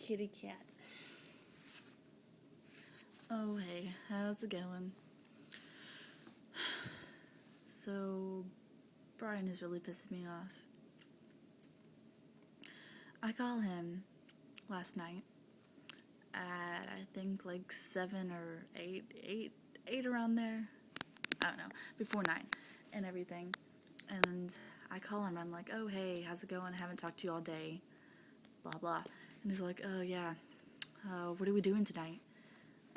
kitty cat. Oh, hey, how's it going? So, Brian is really pissing me off. I call him last night at, I think, like 7 or 8 around there. I don't know, before 9 and everything. And I call him, I'm like, oh, hey, how's it going? I haven't talked to you all day. Blah, blah. And he's like, oh, yeah, what are we doing tonight?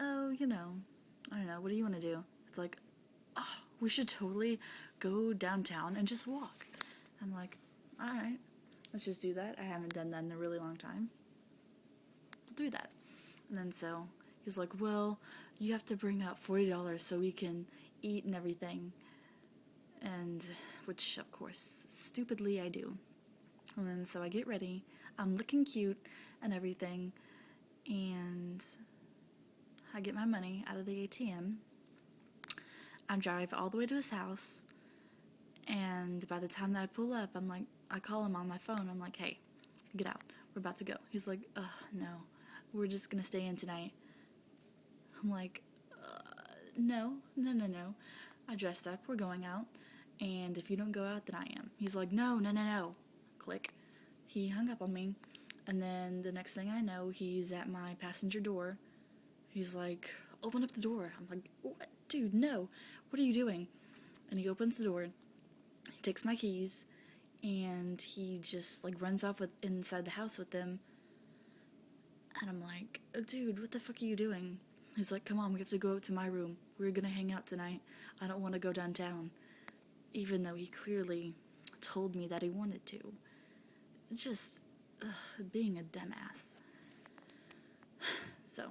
Oh, I don't know, what do you want to do? It's like, oh, we should totally go downtown and just walk. I'm like, alright, let's just do that. I haven't done that in a really long time. We'll do that. And then so, he's like, well, you have to bring out $40 so we can eat and everything. And, which, of course, stupidly I do. And then so I get ready, I'm looking cute and everything, and I get my money out of the ATM. I drive all the way to his house, and by the time that I pull up, I call him on my phone, I'm like, hey, get out, we're about to go. He's like, no, we're just gonna stay in tonight. I'm like, no. I dressed up, we're going out, and if you don't go out, then I am. He's like, no. Click. He hung up on me, and then the next thing I know, he's at my passenger door. He's like, open up the door. I'm like, what? Dude, no. What are you doing? And he opens the door. He takes my keys, and he just, runs off inside the house with them. And I'm like, dude, what the fuck are you doing? He's like, come on, we have to go up to my room. We're gonna hang out tonight. I don't want to go downtown. Even though he clearly told me that he wanted to. It's just, being a dumbass. So,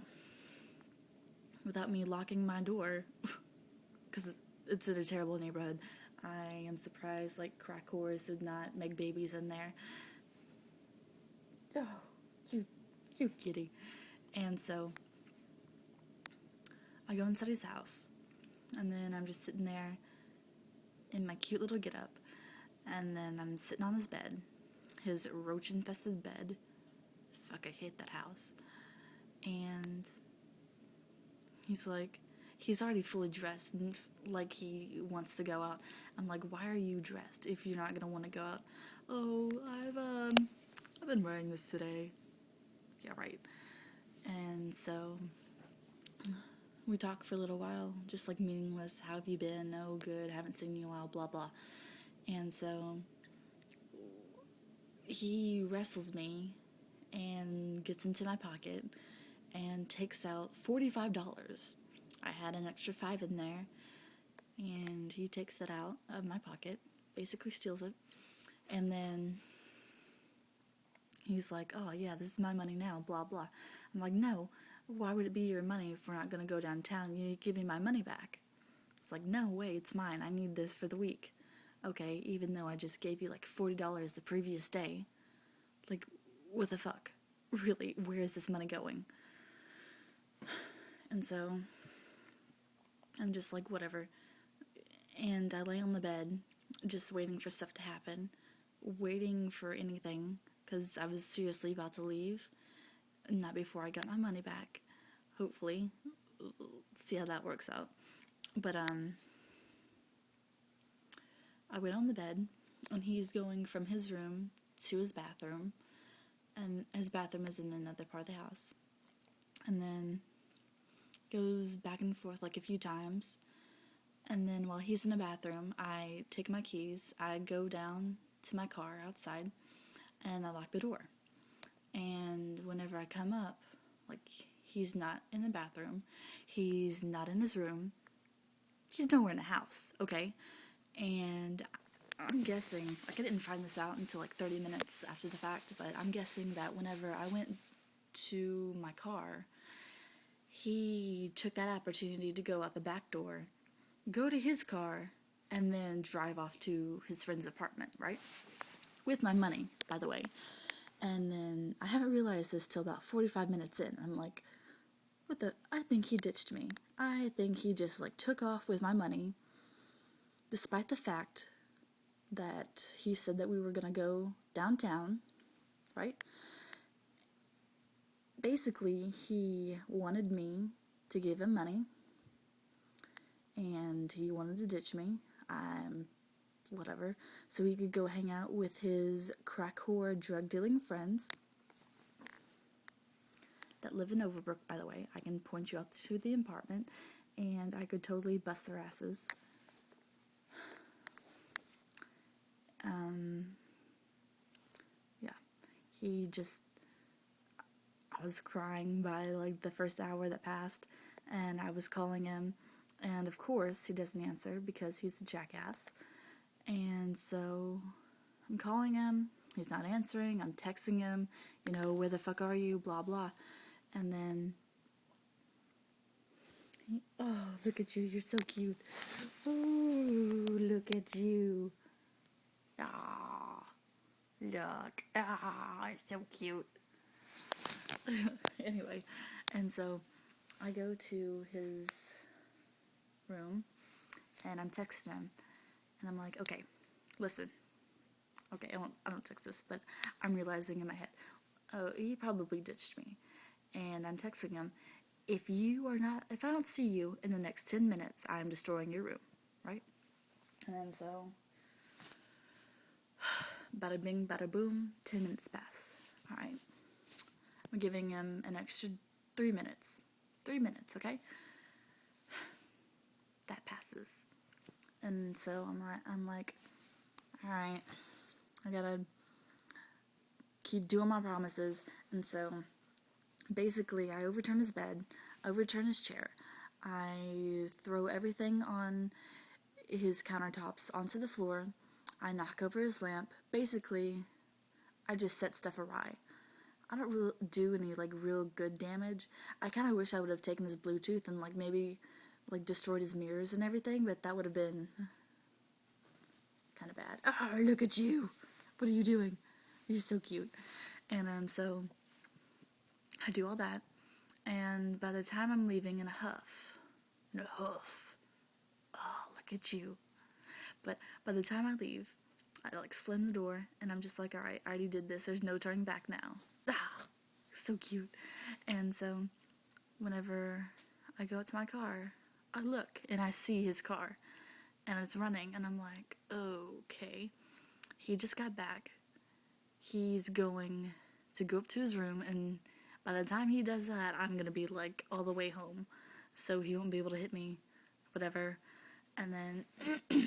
without me locking my door, because it's in a terrible neighborhood, I am surprised, crack whores did not make babies in there. Oh, you kitty. And so, I go inside his house, and then I'm just sitting there in my cute little get-up, and then I'm sitting on his bed, his roach-infested bed. Fuck, I hate that house. And he's already fully dressed, and he wants to go out. I'm like, why are you dressed if you're not gonna want to go out? Oh, I've been wearing this today. Yeah, right. And so we talk for a little while, just meaningless. How have you been? Oh, good. Haven't seen you in a while. Blah blah. And so he wrestles me and gets into my pocket and takes out $45. I had an extra $5 in there, and he takes that out of my pocket, basically steals it, and then he's like, oh yeah, this is my money now, blah blah. I'm like, no, why would it be your money if we're not going to go downtown? You give me my money back. It's like, no way, it's mine, I need this for the week. Okay, even though I just gave you $40 the previous day. What the fuck? Really, where is this money going? And so I'm just like, whatever. And I lay on the bed, just waiting for stuff to happen, waiting for anything, because I was seriously about to leave. Not before I got my money back, hopefully. See how that works out. But I went on the bed, and he's going from his room to his bathroom, and his bathroom is in another part of the house, and then goes back and forth a few times. And then while he's in the bathroom, I take my keys, I go down to my car outside, and I lock the door. And whenever I come up, he's not in the bathroom, he's not in his room, he's nowhere in the house, okay? And I'm guessing, I didn't find this out until 30 minutes after the fact, but I'm guessing that whenever I went to my car, he took that opportunity to go out the back door, go to his car, and then drive off to his friend's apartment, right? With my money, by the way. And then I haven't realized this till about 45 minutes in. I'm like, I think he ditched me. I think he just took off with my money, despite the fact that he said that we were gonna go downtown, right? basically, he wanted me to give him money, and he wanted to ditch me. Whatever. So he could go hang out with his crack whore, drug dealing friends that live in Overbrook, by the way. I can point you out to the apartment, and I could totally bust their asses. Yeah. He just, I was crying by like the first hour that passed, and I was calling him, and of course he doesn't answer because he's a jackass. And so I'm calling him, he's not answering, I'm texting him, where the fuck are you, blah blah. And then, oh, look at you, you're so cute. Ooh, look at you. Ah, look. Ah, you're so cute. Anyway, and so I go to his room, and I'm texting him, and I'm like, okay, listen. Okay, I don't text this, but I'm realizing in my head, oh, he probably ditched me. And I'm texting him, if I don't see you in the next 10 minutes, I'm destroying your room, right? And then so, bada bing, bada boom, 10 minutes pass. Alright. I'm giving him an extra 3 minutes. 3 minutes, okay? That passes. And so I'm like, alright, I gotta keep doing my promises. And so basically I overturn his bed, I overturn his chair, I throw everything on his countertops onto the floor, I knock over his lamp. Basically, I just set stuff awry. I don't really do any real good damage. I kind of wish I would have taken his Bluetooth and maybe destroyed his mirrors and everything, but that would have been kind of bad. Oh, look at you! What are you doing? You're so cute. And so I do all that, and by the time I'm leaving in a huff, oh, look at you. But by the time I leave, I slam the door, and I'm just like, alright, I already did this, there's no turning back now. Ah, so cute. And so, whenever I go out to my car, I look, and I see his car, and it's running, and I'm like, okay. He just got back. He's going to go up to his room, and by the time he does that, I'm gonna be all the way home, so he won't be able to hit me, whatever. And then oh,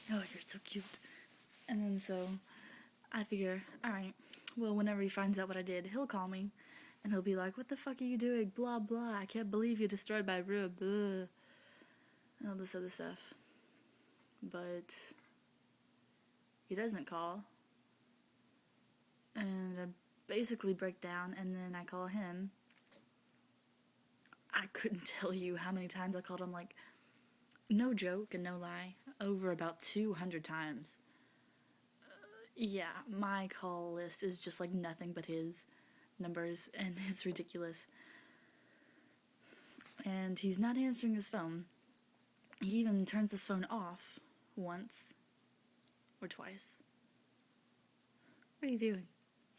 you're so cute. And then so I figure, alright, well, whenever he finds out what I did, he'll call me, and he'll be like, what the fuck are you doing, blah blah, I can't believe you destroyed my room, blah, and all this other stuff. But he doesn't call, and I basically break down, and then I call him. I couldn't tell you how many times I called him, no joke and no lie, over about 200 times. Yeah, my call list is just nothing but his numbers, and it's ridiculous. And he's not answering his phone. He even turns his phone off once or twice. What are you doing?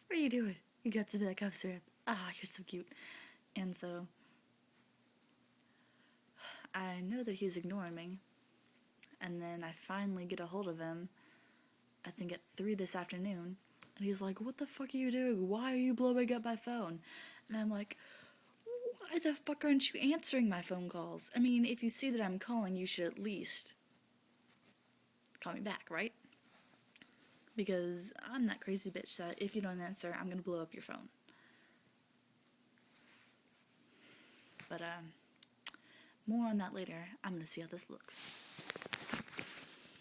What are you doing? You got to that cough syrup. Ah, you're so cute. And so I know that he's ignoring me, and then I finally get a hold of him, I think at 3 this afternoon, and he's like, what the fuck are you doing? Why are you blowing up my phone? And I'm like, why the fuck aren't you answering my phone calls? I mean, if you see that I'm calling, you should at least call me back, right? Because I'm that crazy bitch that if you don't answer, I'm gonna blow up your phone. But, more on that later. I'm gonna see how this looks.